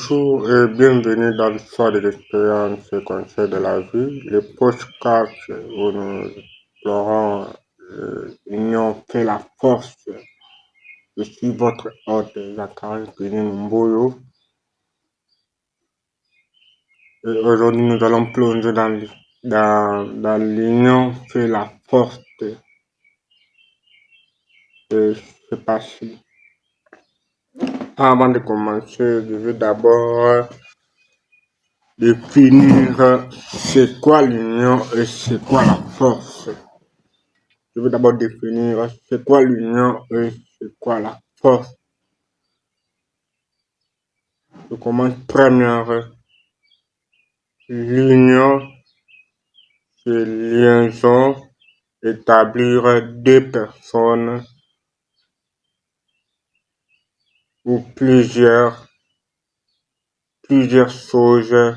Bonjour et bienvenue dans l'histoire de l'expérience et conseils de la vie. Le podcast où nous explorons l'union fait la force. Je suis votre hôte, Zachary Mboyo. Et aujourd'hui, nous allons plonger dans l'union fait la force. Et c'est parti. Avant de commencer, je veux d'abord définir c'est quoi l'union et c'est quoi la force. Je veux d'abord définir c'est quoi l'union et c'est quoi la force. Je commence première. L'union, c'est liaison, établir deux personnes ou plusieurs choses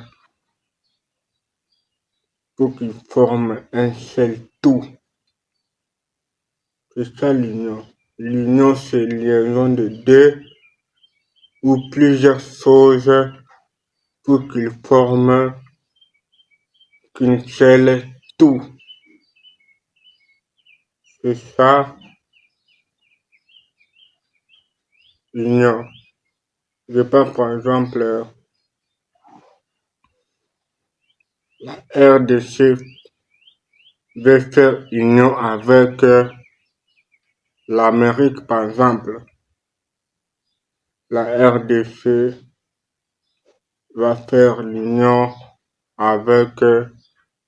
pour qu'ils forment un seul tout. C'est ça l'union. L'union, c'est liaison de deux ou plusieurs choses pour qu'ils forment qu'une seule tout. C'est ça l'union. Je prends par exemple la RDC veut faire union avec l'Amérique par exemple. La RDC va faire l'union avec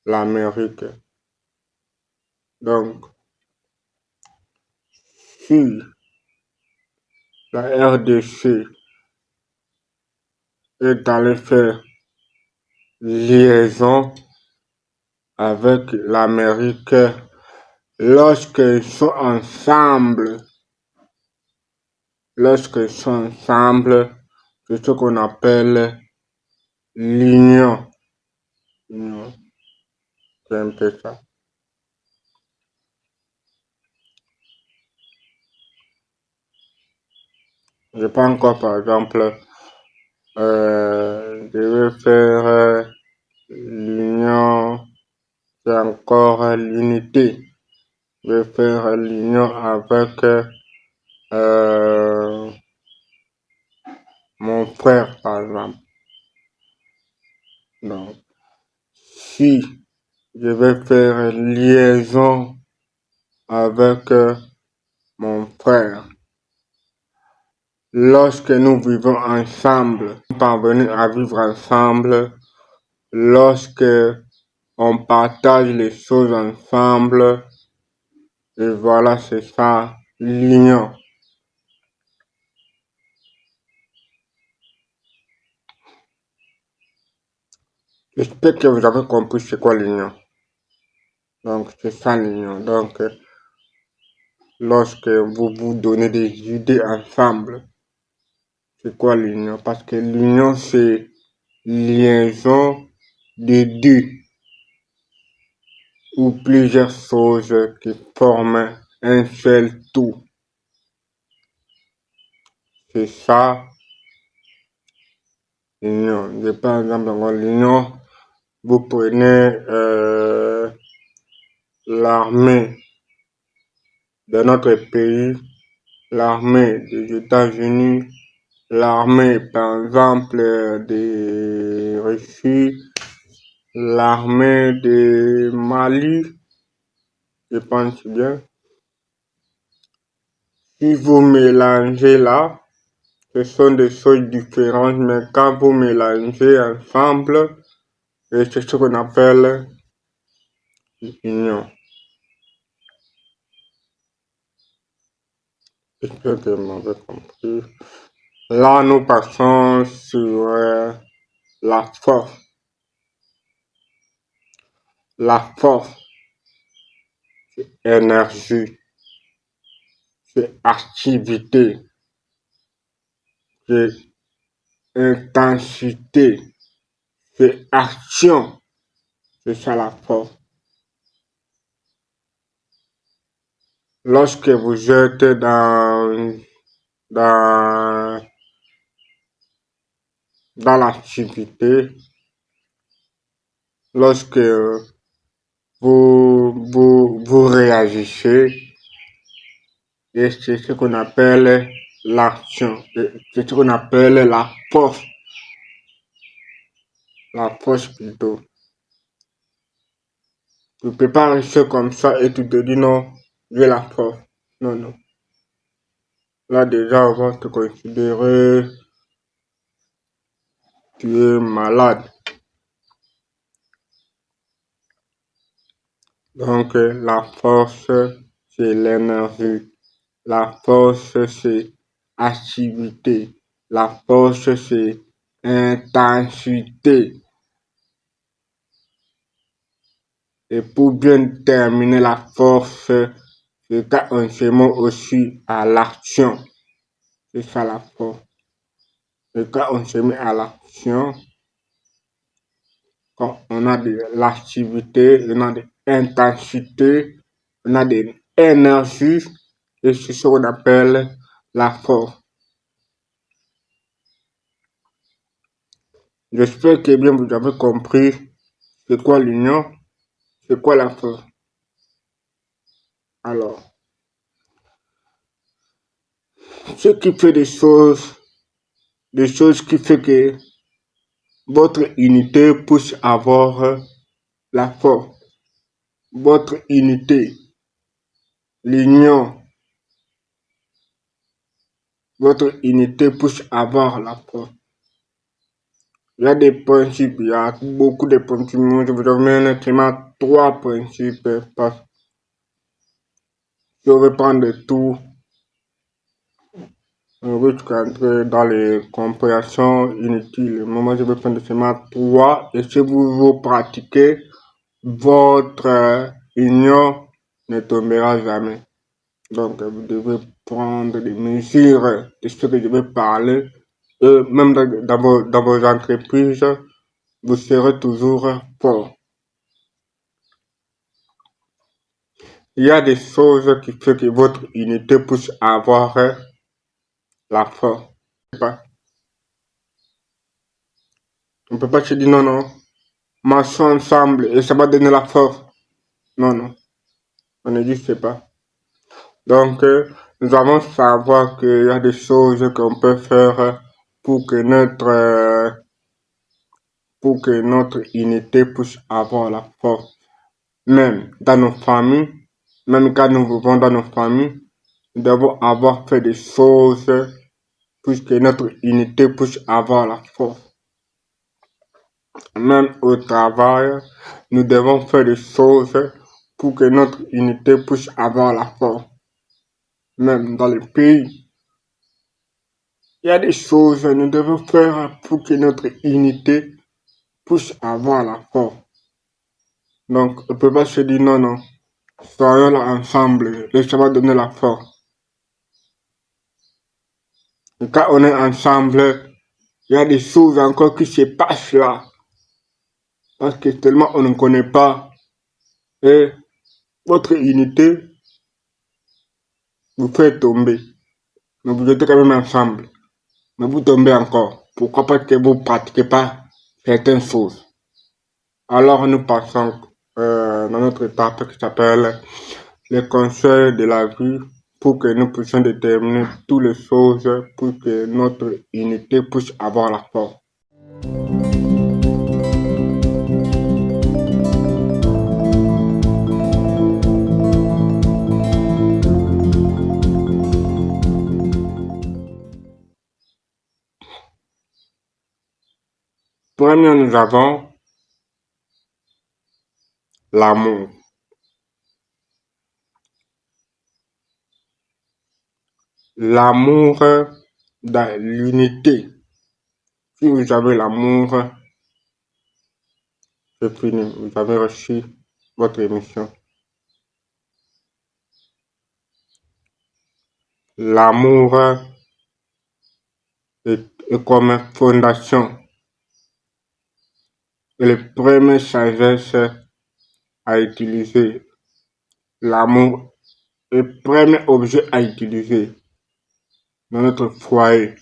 l'Amérique. Donc, si la RDC est allée faire liaison avec l'Amérique, lorsqu'ils sont ensemble, c'est ce qu'on appelle l'union. C'est un peu ça. Je prends encore par exemple, je vais faire l'union, c'est encore l'unité. Je vais faire l'union avec mon frère par exemple. Donc, si je vais faire liaison avec mon frère, lorsque nous vivons ensemble, nous parvenons à vivre ensemble, lorsque on partage les choses ensemble, et voilà, c'est ça l'union. J'espère que vous avez compris c'est quoi l'union. Donc, c'est ça l'union. Donc, lorsque vous vous donnez des idées ensemble, c'est quoi l'union? Parce que l'union, c'est liaison de deux ou plusieurs choses qui forment un seul tout. C'est ça l'union. Par exemple, dans l'union, vous prenez l'armée de notre pays, l'armée des États-Unis, l'armée, par exemple, de Russie, l'armée de Mali, je pense bien. Si vous mélangez là, ce sont des choses différentes, mais quand vous mélangez ensemble, c'est ce qu'on appelle l'union. J'espère que vous m'avez compris. Là, nous passons sur la force. La force, c'est énergie, c'est activité, c'est intensité, c'est action. C'est ça la force. Lorsque vous êtes dans dans l'activité lorsque vous réagissez et c'est ce qu'on appelle l'action, c'est ce qu'on appelle la force plutôt. Tu ne peux pas rester comme ça et tu te dis non, j'ai la force. Non, non. Là déjà, on va te considérer, tu es malade. Donc, la force, c'est l'énergie. La force, c'est activité. La force, c'est intensité. Et pour bien terminer la force, c'est quand on se met aussi à l'action. C'est ça la force. Et quand on se met à l'action, quand on a de l'activité, on a de l'intensité, on a de l'énergie, et c'est ce qu'on appelle la force. J'espère que bien vous avez compris c'est quoi l'union, c'est quoi la force. Alors, ce qui fait des choses qui fait que votre unité puisse avoir la force. Votre unité, l'union, votre unité puisse avoir la force. Il y a des principes, il y a beaucoup de principes. Moi, je vous donne seulement 3 principes parce que si on veut prendre tout, on risque d'entrer dans les compréhensions inutiles. Moi, je vais prendre seulement 3 et si vous pratiquez, votre union ne tombera jamais. Donc, vous devez prendre des mesures de ce que je vais parler. Et même dans vos entreprises, vous serez toujours fort. Il y a des choses qui font que votre unité puisse avoir la force. On ne peut pas se dire non, non, marchons ensemble et ça va donner la force. Non, non, on ne dit c'est pas. Donc, nous allons savoir qu'il y a des choses qu'on peut faire pour que notre unité puisse avoir la force. Même dans nos familles, même quand nous vivons dans nos familles, nous devons avoir fait des choses pour que notre unité puisse avoir la force. Même au travail, nous devons faire des choses pour que notre unité puisse avoir la force. Même dans le pays, il y a des choses que nous devons faire pour que notre unité puisse avoir la force. Donc, on ne peut pas se dire non, non, soyons là ensemble et ça va donner la force. Et quand on est ensemble, il y a des choses encore qui se passent là. Parce que tellement on ne connaît pas. Et votre unité vous fait tomber. Mais vous êtes quand même ensemble. Mais vous tombez encore. Pourquoi? Parce que vous ne pratiquez pas certaines choses. Alors nous passons dans notre étape qui s'appelle les conseils de la vie pour que nous puissions déterminer toutes les choses pour que notre unité puisse avoir la force. Premier, nous avons l'amour. L'amour dans l'unité. Si vous avez l'amour, c'est fini. Vous avez reçu votre émission. L'amour est comme une fondation. Et le premier sagesse à utiliser. L'amour est le premier objet à utiliser dans notre foyer.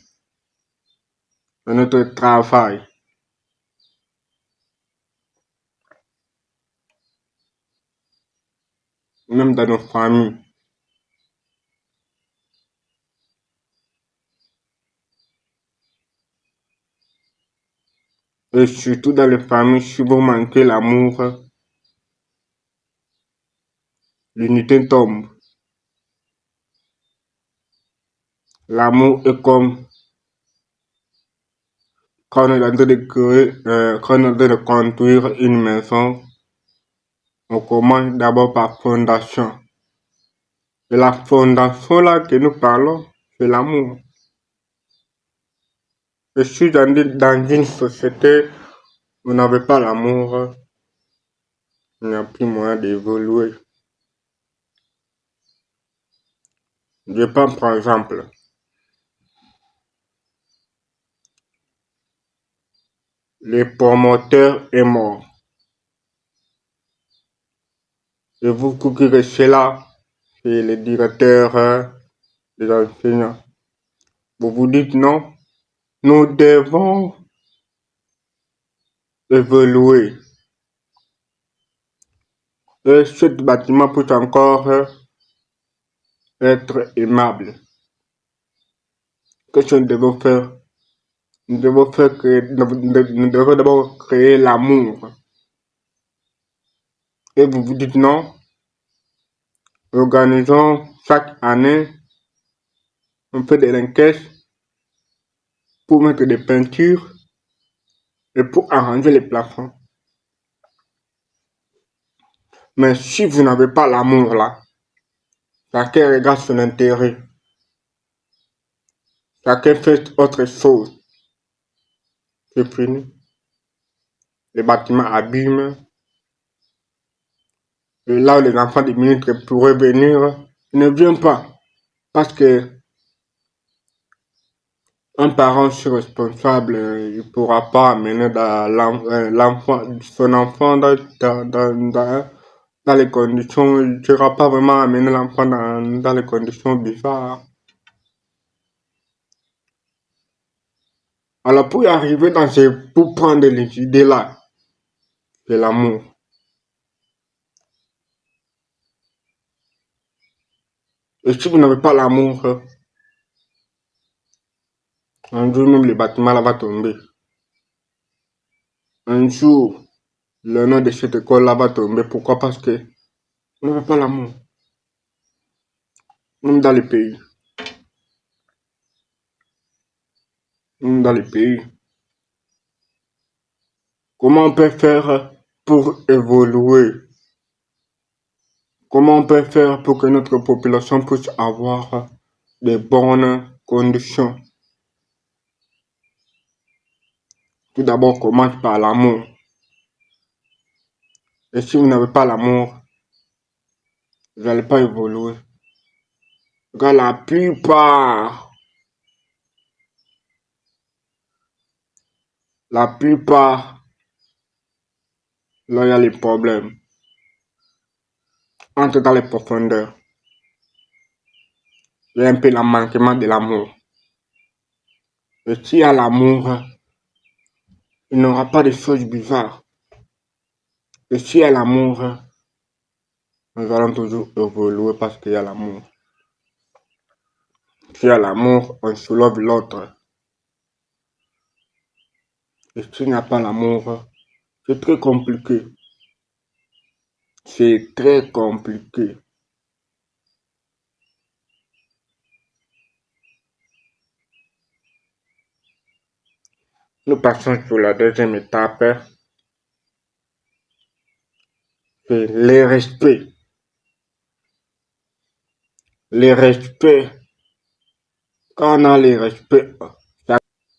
dans notre travail, même dans nos familles. Et surtout dans les familles, si vous manquez l'amour, l'unité tombe. L'amour est comme quand on est en train de créer, quand on est en train de construire une maison, on commence d'abord par fondation. Et la fondation là que nous parlons, c'est l'amour. Et si dans une société, vous n'avez pas l'amour, il n'y a plus moyen d'évoluer. Je prends par exemple, le promoteur est mort. Et vous qui restez là, c'est le directeur des enseignants. Vous vous dites non, nous devons évoluer. Et ce bâtiment peut encore être aimable. Qu'est-ce que nous devons faire? Nous devons faire créer, nous devons d'abord créer l'amour. Et vous vous dites non, organisons chaque année un peu de l'enquête pour mettre des peintures et pour arranger les plafonds. Mais si vous n'avez pas l'amour là, chacun regarde son intérêt, chacun fait autre chose, c'est fini. Les bâtiments abîment. Et là où les enfants des ministres pourraient venir, ils ne viennent pas. Parce que un parent responsable, il ne pourra pas amener son enfant dans les conditions, il ne pourra pas vraiment amener l'enfant dans les conditions bizarres. Alors pour y arriver pour prendre les idées là, c'est l'amour. Et si vous n'avez pas l'amour, un jour même le bâtiment là va tomber. Un jour, le nom de cette école là va tomber. Pourquoi? Parce que vous n'avez pas l'amour. Même dans les pays. Même dans les pays. Comment on peut faire pour évoluer? Comment on peut faire pour que notre population puisse avoir de bonnes conditions? Tout d'abord, on commence par l'amour. Et si vous n'avez pas l'amour, vous n'allez pas évoluer. Car la plupart, là il y a les problèmes. Entre dans les profondeurs. Il y a un peu le manquement de l'amour. Et s'il y a l'amour, il n'y aura pas de choses bizarres. Et s'il y a l'amour, nous allons toujours évoluer parce qu'il y a l'amour. S'il y a l'amour, on soulève l'autre. Et s'il n'y a pas l'amour, c'est très compliqué. C'est très compliqué. Nous passons sur la deuxième étape, c'est le respect. Le respect. Quand on a le respect,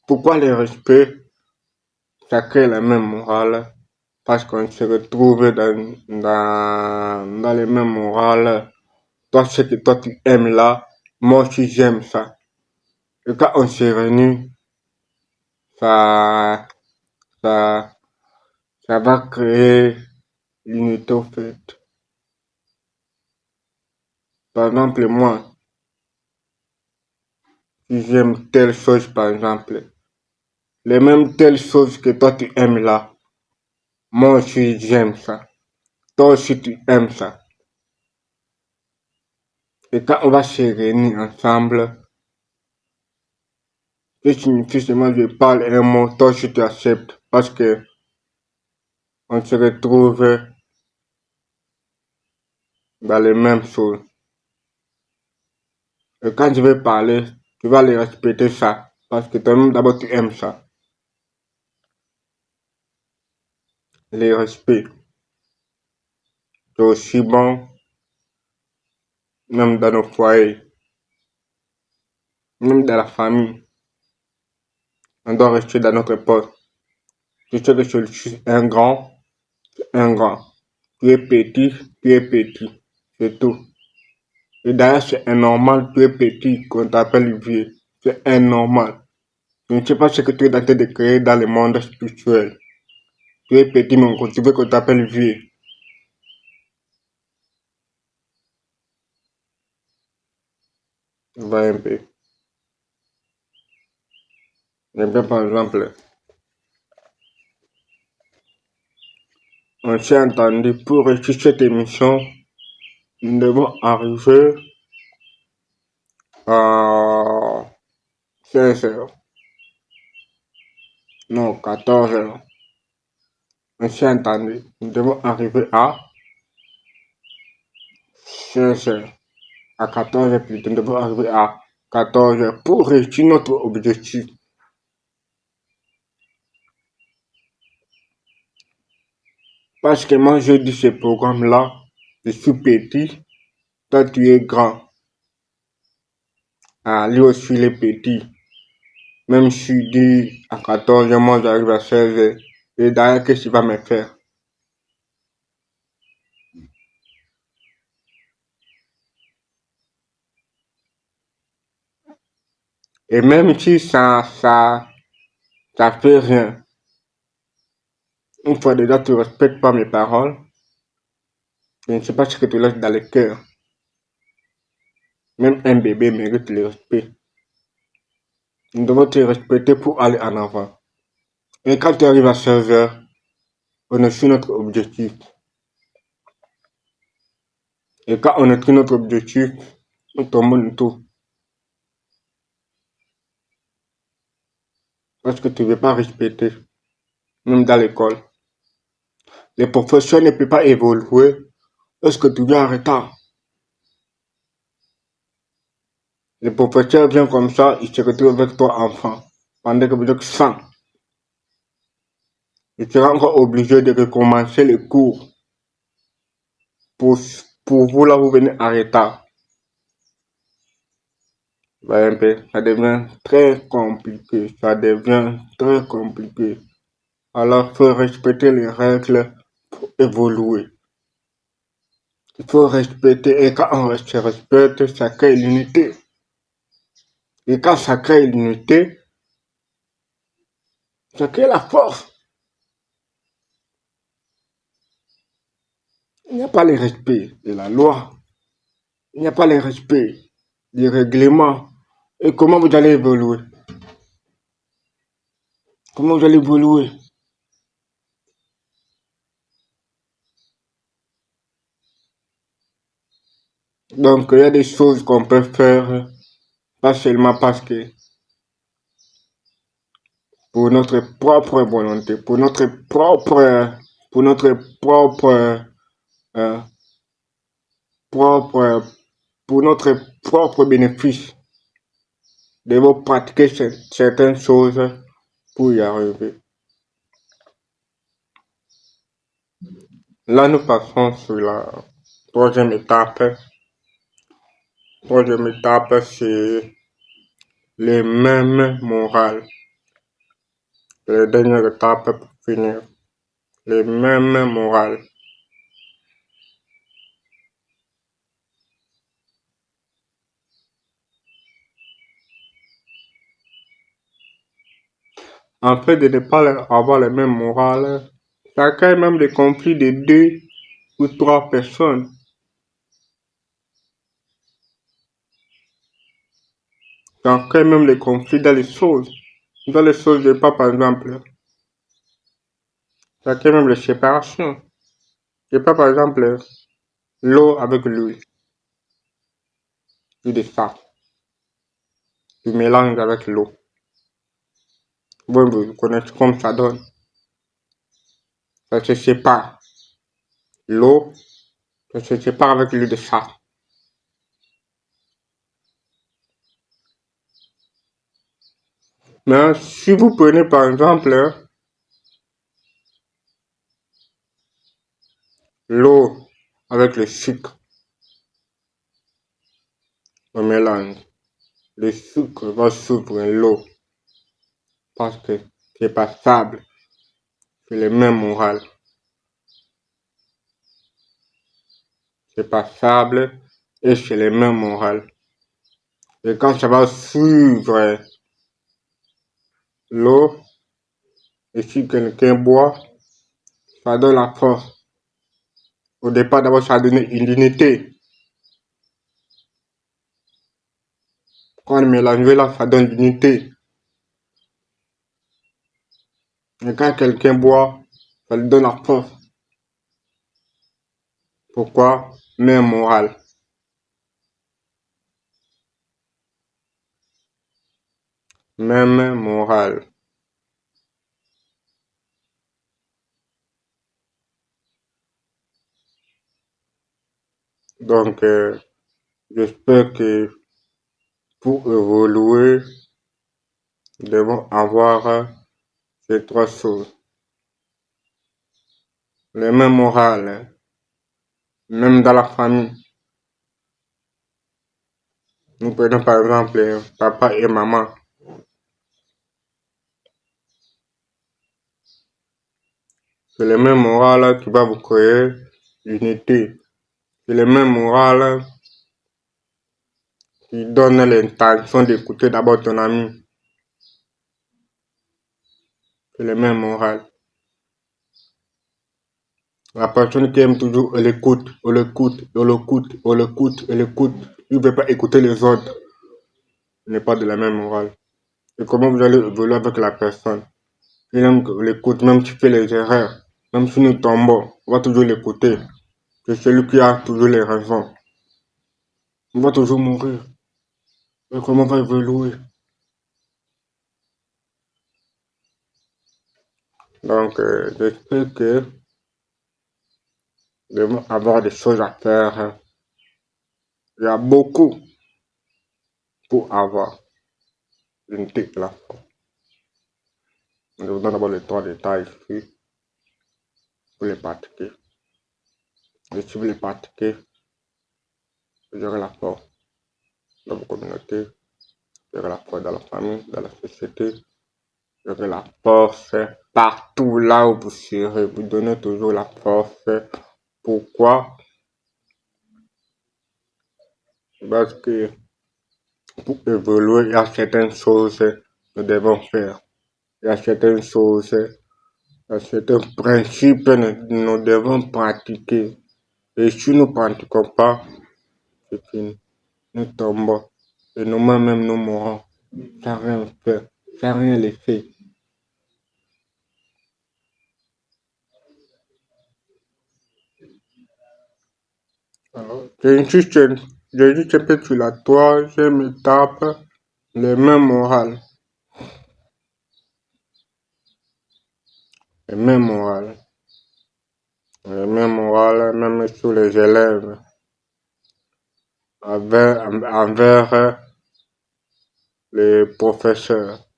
pourquoi le respect? Ça crée la même morale. Parce qu'on se retrouve dans les mêmes morales. Toi, ce que toi tu aimes là, moi aussi j'aime ça. Et quand on se réunit, ça, ça, ça va créer l'unité au fait. Par exemple, moi, si j'aime telle chose, par exemple, les mêmes telles choses que toi tu aimes là. Moi aussi j'aime ça. Toi aussi tu aimes ça. Et quand on va se réunir ensemble, ce signifie seulement je parle un mot, toi aussi tu acceptes. Parce que on se retrouve dans les mêmes choses. Et quand je vais parler, tu vas les respecter ça. Parce que toi-même d'abord tu aimes ça. Les respects. C'est aussi bon, même dans nos foyers, même dans la famille. On doit rester dans notre poste. Tu sais que je suis un grand, un grand. Tu es petit. C'est tout. Et d'ailleurs, c'est un normal, tu es petit, qu'on t'appelle vieux. C'est un normal. Je ne sais pas ce que tu es en train de créer dans le monde spirituel. Tu es petit, mais tu veux qu'on t'appelle vieux. Va un peu. J'aime bien, par exemple, on s'est entendu pour réussir cette émission, nous devons arriver à 16 heures. Non, 14 heures. On s'est entendu. Nous devons arriver à 16 heures. À 14 heures plutôt. Nous devons arriver à 14 heures pour réussir notre objectif. Parce que moi, je dis ce programme-là, je suis petit, toi tu es grand. Ah, lui aussi il est petit. Même si je dis à 14 heures, moi j'arrive à 16 heures. Et d'ailleurs, qu'est-ce qu'il va me faire? Et même si ça fait rien. Une fois déjà, tu respectes pas mes paroles. Je ne sais pas ce que tu laisses dans le cœur. Même un bébé mérite le respect. Nous devons te respecter pour aller en avant. Et quand tu arrives à 16 heures, on est sur notre objectif. Et quand on est sur notre objectif, nous tombons de tout. Parce que tu ne veux pas respecter, même dans l'école. Les professeurs ne peuvent pas évoluer parce que tu viens en retard. Les professeurs viennent comme ça, ils se retrouvent avec toi enfant. Pendant que vous êtes 100. Tu seras encore obligé de recommencer les cours. Pour, pour vous là, vous venez en retard. Un peu, ça devient très compliqué. Ça devient très compliqué. Alors, il faut respecter les règles pour évoluer. Il faut respecter, et quand on se respecte, ça crée l'unité. Et quand ça crée l'unité, ça crée la force. Il n'y a pas le respect de la loi. Il n'y a pas le respect des règlements. Et comment vous allez évoluer? Comment vous allez évoluer? Donc, il y a des choses qu'on peut faire, pas seulement parce que pour notre propre volonté, pour notre euh, propre, pour notre propre bénéfice. Nous devons pratiquer certaines choses pour y arriver. Là, nous passons sur la troisième étape. Troisième étape, c'est les mêmes morales. La dernière étape pour finir. Les mêmes morales. En fait, de ne pas avoir les mêmes morales, ça crée même des conflits de deux ou trois personnes. Ça crée même des conflits dans les choses. Dans les choses de pas, par exemple, ça crée même les séparations. Je pas, par exemple, l'eau avec l'huile. Tu de ça. Tu mélanges avec l'eau. Bon, vous connaissez comme ça donne. Ça se sépare. L'eau, ça se sépare avec l'huile de ça. Mais si vous prenez par exemple l'eau avec le sucre, on mélange. Le sucre va s'ouvrir l'eau parce que c'est pas stable, c'est le même moral. C'est pas stable et c'est le même moral. Et quand ça va suivre l'eau, et si quelqu'un boit, ça donne la force. Au départ, d'abord, ça a donné une unité. Quand on mélange là, ça donne l'unité. Et quand quelqu'un boit, ça lui donne la force. Pourquoi? Même moral. Même moral. Donc, j'espère que pour évoluer, nous devons avoir ces trois choses. Les mêmes morales, hein. Même dans la famille. Nous prenons par exemple papa et maman. C'est le même moral qui va vous créer l'unité. C'est le même moral qui donne l'intention d'écouter d'abord ton ami. C'est le même moral. La personne qui aime toujours, elle écoute, on l'écoute, on l'écoute, on l'écoute, elle écoute. Il ne veut pas écouter les autres. Il n'est pas de la même morale. Et comment vous allez évoluer avec la personne? Il aime qu'on l'écoute, même si tu fais les erreurs. Même si nous tombons, on va toujours l'écouter. C'est celui qui a toujours les raisons. On va toujours mourir. Et comment on va évoluer? Donc, j'espère que nous devons avoir des choses à faire. Il y a beaucoup pour avoir une tête là. Je vous donne d'abord les trois détails ici pour les pratiquer. Et si vous les pratiquez, vous aurez la force dans vos communautés, vous aurez la force dans la famille, dans la société, vous aurez la force partout là où vous serez. Vous donnez toujours la force. Pourquoi? Parce que pour évoluer, il y a certaines choses que nous devons faire. Il y a certaines choses, il y a certains principes que nous devons pratiquer. Et si nous ne pratiquons pas, c'est fini. Nous tombons. Et nous-mêmes, nous mourons. Sans rien faire. Sans rien laisser. Alors, j'ai juste un peu sur la troisième étape, les mêmes morales. Les mêmes morales. Les mêmes morales, même sur les élèves. Envers les professeurs.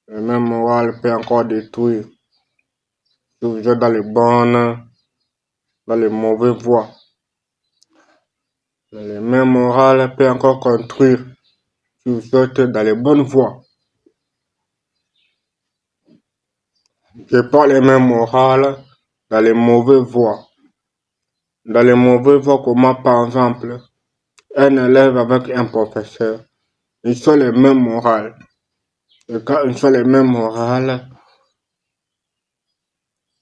Les mêmes morales peut encore détruire. Si vous êtes dans les bonnes, dans les mauvaises voies. Les mêmes morales peut encore construire si vous êtes dans les bonnes voies. C'est pas les mêmes morales dans les mauvaises voies. Dans les mauvaises voies, comment par exemple, un élève avec un professeur, ils sont les mêmes morales. Et quand ils sont les mêmes morales,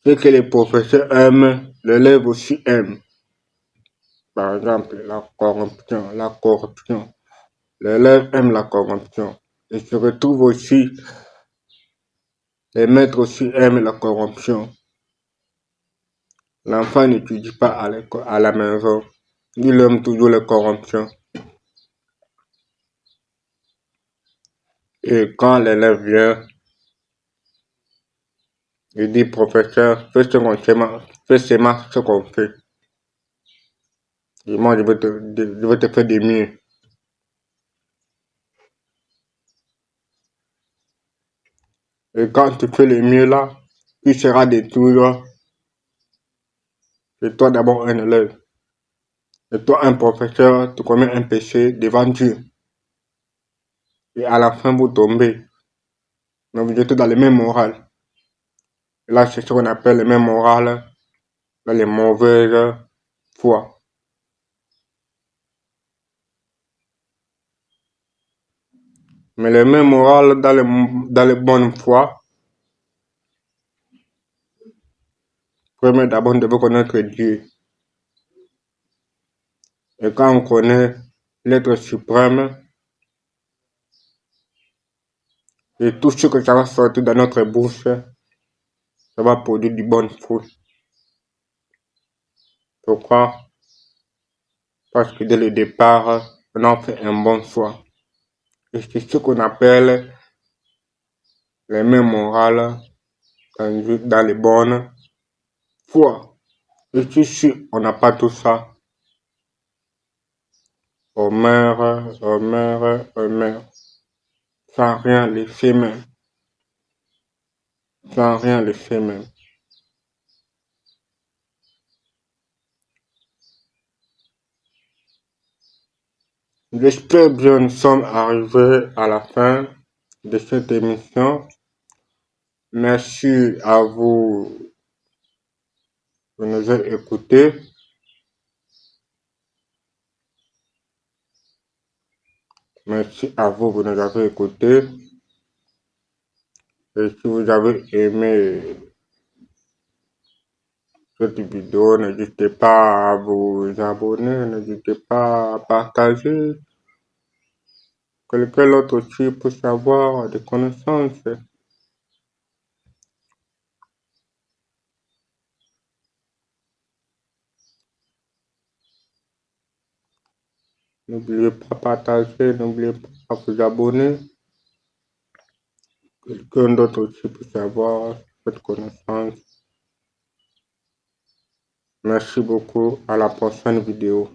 ce que les professeurs aiment, l'élève aussi aime. Par exemple, la corruption, L'élève aime la corruption. Il se retrouve aussi Les maîtres aussi aiment la corruption. L'enfant n'étudie pas à la maison. Il aime toujours la corruption. Et quand l'élève vient, il dit, professeur, fais seulement ce qu'on fait. Et moi, je vais te faire des mieux. Et quand tu fais les mieux là, tu seras détruit. Et toi d'abord un élève. Et toi un professeur, tu commets un péché devant Dieu. Et à la fin, vous tombez. Mais vous êtes dans les mêmes morales. Et là, c'est ce qu'on appelle les mêmes morales, dans les mauvaises foi. Mais les mêmes morales dans les bonnes foi, premièrement d'abord, on devait connaître Dieu. Et quand on connaît l'être suprême, et tout ce que ça va sortir dans notre bouche, ça va produire du bon fruit. Pourquoi? Parce que dès le départ, on a fait un bon choix. Et c'est ce qu'on appelle les mêmes morales dans les bonnes foi. Et si on n'a pas tout ça, on meurt, sans rien laisser même. Sans rien laisser même. J'espère bien nous sommes arrivés à la fin de cette émission. Merci à vous de nous avoir écoutés. Merci à vous de nous avoir écoutés. Et si vous avez aimé cette vidéo, n'hésitez pas à vous abonner, n'hésitez pas à partager. Quelqu'un d'autre aussi pour savoir des connaissances. N'oubliez pas de partager, n'oubliez pas de vous abonner. Quelqu'un d'autre aussi pour savoir cette connaissance. Merci beaucoup. À la prochaine vidéo.